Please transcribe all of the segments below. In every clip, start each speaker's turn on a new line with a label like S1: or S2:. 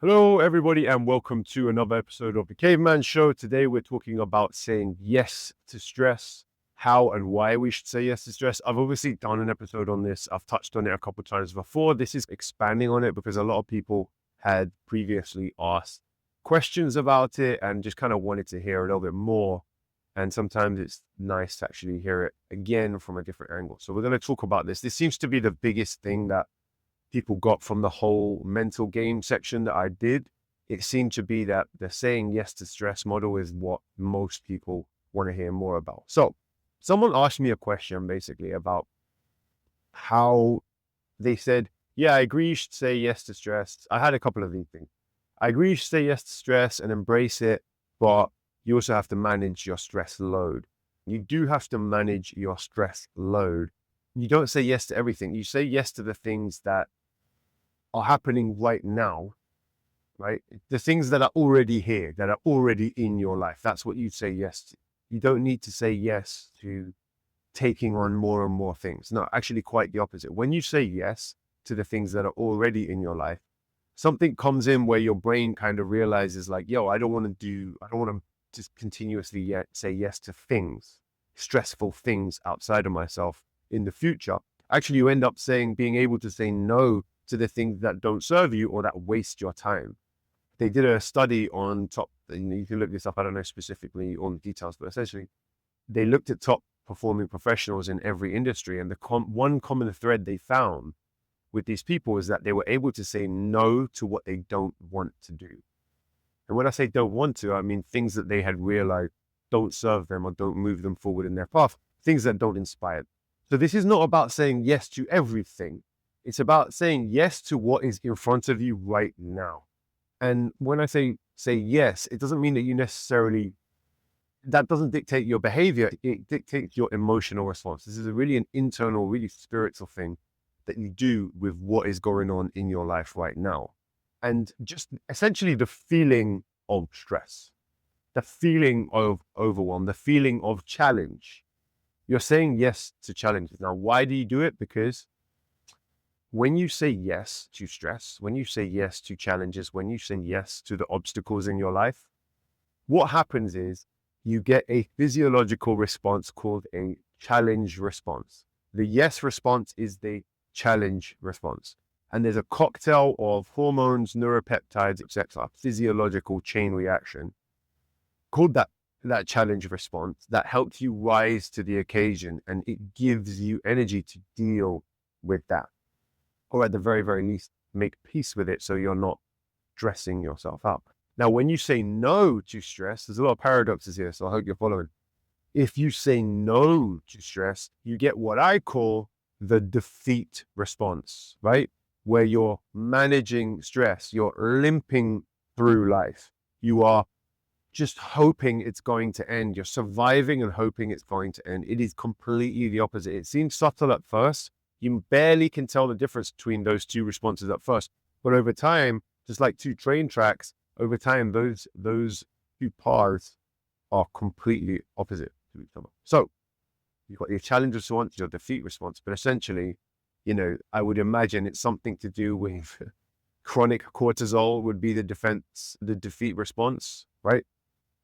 S1: Hello, everybody, and welcome to another episode of the Kayvman Show. Today, we're talking about saying yes to stress, how and why we should say yes to stress. I've obviously done an episode on this. I've touched on it a couple of times before. This is expanding on it because a lot of people had previously asked questions about it and just kind of wanted to hear a little bit more. And sometimes it's nice to actually hear it again from a different angle. So we're going to talk about this. This seems to be the biggest thing that people got from the whole mental game section that I did. It seemed to be that the saying yes to stress model is what most people want to hear more about. So someone asked me a question basically about how they said, yeah, I agree you should say yes to stress. I had a couple of these things. I agree you should say yes to stress and embrace it, but you also have to manage your stress load. You do have to manage your stress load. You don't say yes to everything. You say yes to the things that are happening right now, right? The things that are already here, that are already in your life. That's what you say yes to. You don't need to say yes to taking on more and more things. No, actually quite the opposite. When you say yes to the things that are already in your life, something comes in where your brain kind of realizes like, yo, I don't want to just continuously say yes to things, stressful things outside of myself in the future. Actually, you end up being able to say no to the things that don't serve you or that waste your time. They did a study on and you can look this up, I don't know specifically on the details, but essentially they looked at top performing professionals in every industry. And the one common thread they found with these people is that they were able to say no to what they don't want to do. And when I say don't want to, I mean things that they had realized don't serve them or don't move them forward in their path, things that don't inspire them. So this is not about saying yes to everything. It's about saying yes to what is in front of you right now. And when I say yes, it doesn't mean that you necessarily, that doesn't dictate your behavior. It dictates your emotional response. This is really an internal, really spiritual thing that you do with what is going on in your life right now. And just essentially the feeling of stress, the feeling of overwhelm, the feeling of challenge. You're saying yes to challenges. Now, why do you do it? Because when you say yes to stress, when you say yes to challenges, when you say yes to the obstacles in your life, what happens is you get a physiological response called a challenge response. The yes response is the challenge response. And there's a cocktail of hormones, neuropeptides, etc., physiological chain reaction called that challenge response that helps you rise to the occasion, and it gives you energy to deal with that. Or at the very, very least, make peace with it so you're not stressing yourself up. Now, when you say no to stress, there's a lot of paradoxes here, so I hope you're following. If you say no to stress, you get what I call the defeat response, right? Where you're managing stress, you're limping through life. You are just hoping it's going to end. You're surviving and hoping it's going to end. It is completely the opposite. It seems subtle at first. You barely can tell the difference between those two responses at first. But over time, just like two train tracks, over time, those two paths are completely opposite to each other. So you've got your challenge response, your defeat response. But essentially, I would imagine it's something to do with chronic cortisol would be the defeat response, right?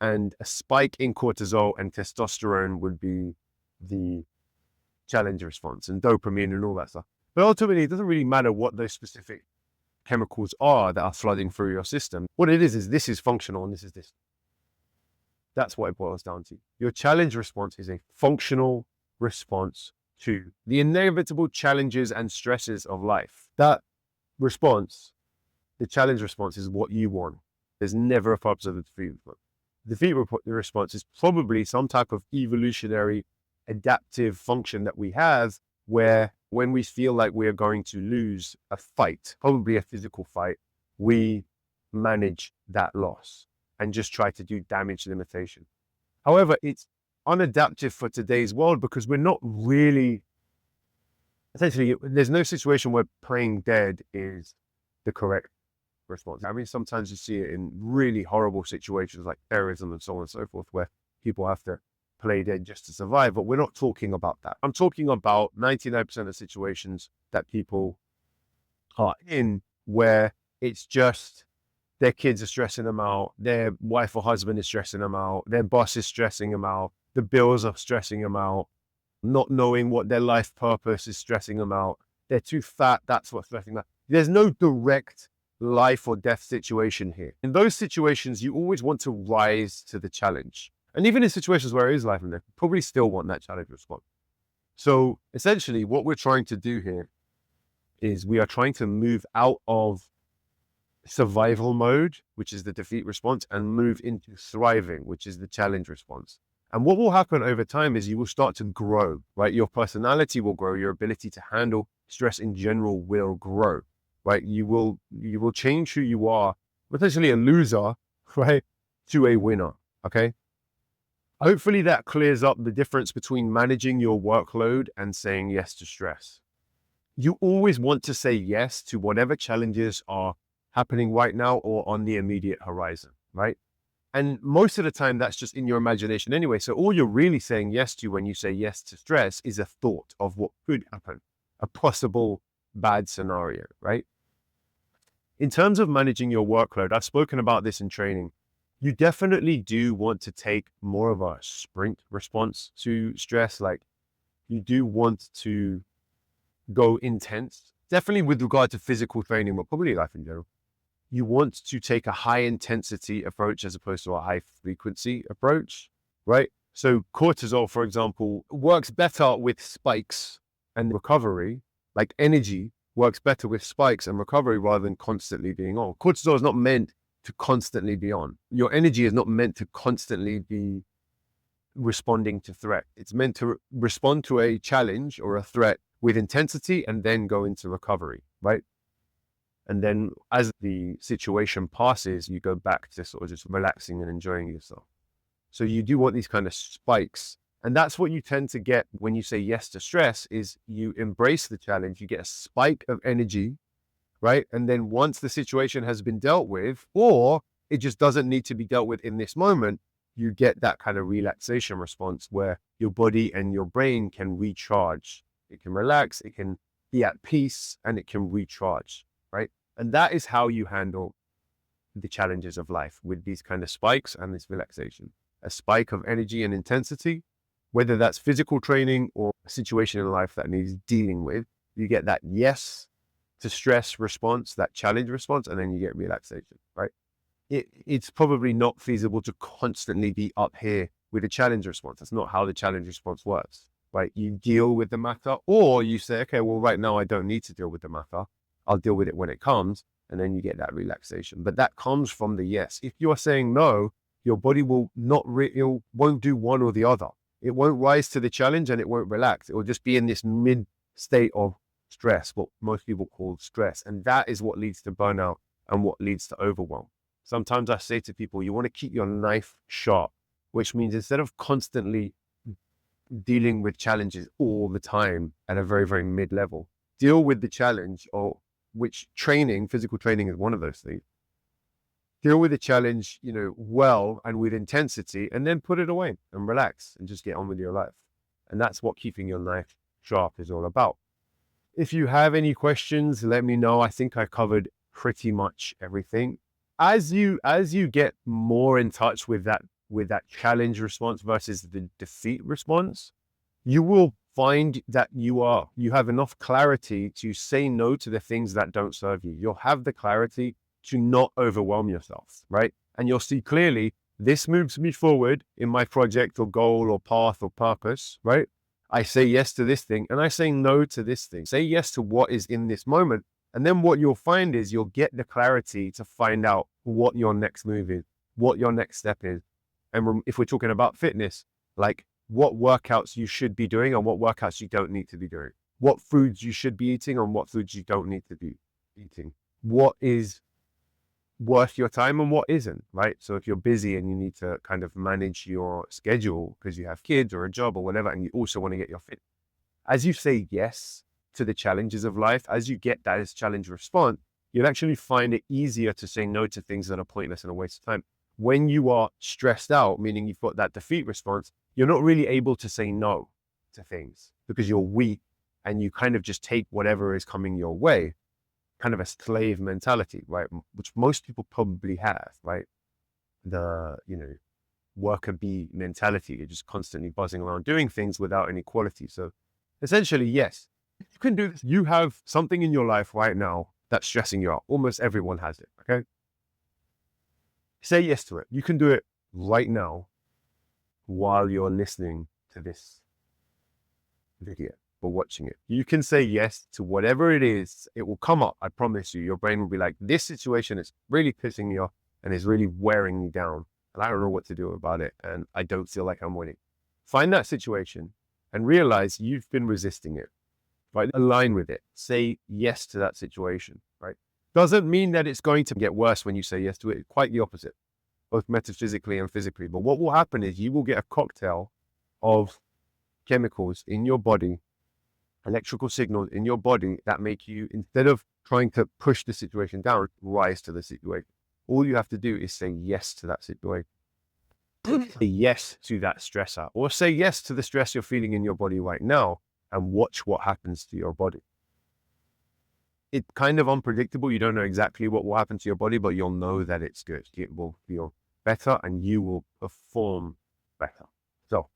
S1: And a spike in cortisol and testosterone would be the challenge response, and dopamine and all that stuff. But ultimately, it doesn't really matter what those specific chemicals are that are flooding through your system. What it is this is functional and this is this. That's what it boils down to. Your challenge response is a functional response to the inevitable challenges and stresses of life. That response, the challenge response, is what you want. There's never a purpose of the defeat response. The defeat response is probably some type of evolutionary adaptive function that we have where when we feel like we're going to lose a fight, probably a physical fight, we manage that loss and just try to do damage limitation. However, it's unadaptive for today's world because we're not really, essentially, there's no situation where playing dead is the correct response. I mean, sometimes you see it in really horrible situations like terrorism and so on and so forth, where people have to play dead just to survive, but we're not talking about that. I'm talking about 99% of situations that people are in where it's just Their kids are stressing them out. Their wife or husband is stressing them out. Their boss is stressing them out. The bills are stressing them out. Not knowing what their life purpose is stressing them out. They're too fat. That's what's stressing them out. There's no direct life or death situation here. In those situations, you always want to rise to the challenge. And even in situations where it is life and death, you probably still want that challenge response. So essentially what we're trying to do here is we are trying to move out of survival mode, which is the defeat response, and move into thriving, which is the challenge response. And what will happen over time is you will start to grow, right? Your personality will grow. Your ability to handle stress in general will grow, right? You will change who you are, potentially a loser, right, to a winner, okay? Hopefully that clears up the difference between managing your workload and saying yes to stress. You always want to say yes to whatever challenges are happening right now or on the immediate horizon, right? And most of the time that's just in your imagination anyway. So all you're really saying yes to when you say yes to stress is a thought of what could happen, a possible bad scenario, right? In terms of managing your workload, I've spoken about this in training. You definitely do want to take more of a sprint response to stress. Like you do want to go intense, definitely with regard to physical training, but probably life in general. You want to take a high intensity approach as opposed to a high frequency approach, right? So cortisol, for example, works better with spikes and recovery. Like energy works better with spikes and recovery rather than constantly being on. Cortisol is not meant to constantly be on. Your energy is not meant to constantly be responding to threat. It's meant to respond to a challenge or a threat with intensity and then go into recovery, right? And then as the situation passes, you go back to sort of just relaxing and enjoying yourself. So you do want these kind of spikes. And that's what you tend to get when you say yes to stress is you embrace the challenge, you get a spike of energy, right? And then once the situation has been dealt with, or it just doesn't need to be dealt with in this moment, you get that kind of relaxation response where your body and your brain can recharge. It can relax, it can be at peace, and it can recharge, right? And that is how you handle the challenges of life with these kind of spikes and this relaxation. A spike of energy and intensity, whether that's physical training or a situation in life that needs dealing with, you get that yes to stress response, that challenge response, and then you get relaxation, right? It's probably not feasible to constantly be up here with a challenge response. That's not how the challenge response works, right? You deal with the matter, or you say, okay, well, right now I don't need to deal with the matter. I'll deal with it when it comes, and then you get that relaxation. But that comes from the yes. If you're saying no, your body will it won't do one or the other. It won't rise to the challenge and it won't relax. It will just be in this mid state of stress, what most people call stress. And that is what leads to burnout and what leads to overwhelm. Sometimes I say to people, you want to keep your knife sharp, which means instead of constantly dealing with challenges all the time at a very, very mid level, deal with the challenge, or which training, physical training is one of those things. Deal with the challenge, well and with intensity, and then put it away and relax and just get on with your life. And that's what keeping your knife sharp is all about. If you have any questions, let me know. I think I covered pretty much everything. As you get more in touch with that challenge response versus the defeat response, you will find that you have enough clarity to say no to the things that don't serve you. You'll have the clarity to not overwhelm yourself, right? And you'll see clearly, this moves me forward in my project or goal or path or purpose, right? I say yes to this thing and I say no to this thing. Say yes to what is in this moment. And then what you'll find is you'll get the clarity to find out what your next move is, what your next step is. And if we're talking about fitness, like what workouts you should be doing and what workouts you don't need to be doing, what foods you should be eating and what foods you don't need to be eating, what is worth your time and what isn't, right? So if you're busy and you need to kind of manage your schedule because you have kids or a job or whatever, and you also want to get your fit, as you say yes to the challenges of life, as you get that as challenge response, you'll actually find it easier to say no to things that are pointless and a waste of time. When you are stressed out, meaning you've got that defeat response, you're not really able to say no to things because you're weak and you kind of just take whatever is coming your way. kind of a slave mentality, right? Which most people probably have, right? The, worker bee mentality. You're just constantly buzzing around doing things without any quality. So essentially, yes, you can do this. You have something in your life right now that's stressing you out. Almost everyone has it. Okay. Say yes to it. You can do it right now while you're listening to this video or watching it. You can say yes to whatever it is. It will come up. I promise you. Your brain will be like, this situation is really pissing me off and is really wearing me down. And I don't know what to do about it. And I don't feel like I'm winning. Find that situation and realize you've been resisting it, right? Align with it. Say yes to that situation, right? Doesn't mean that it's going to get worse when you say yes to it. Quite the opposite, both metaphysically and physically. But what will happen is you will get a cocktail of chemicals in your body, electrical signals in your body that make you, instead of trying to push the situation down, rise to the situation. All you have to do is say yes to that situation. Say yes to that stressor, or say yes to the stress you're feeling in your body right now, and watch what happens to your body. It's kind of unpredictable. You don't know exactly what will happen to your body, but you'll know that it's good. It will feel better and you will perform better. So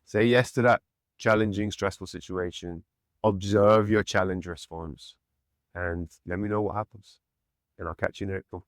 S1: say yes to that challenging, stressful situation. Observe your challenge response and let me know what happens. And I'll catch you in April.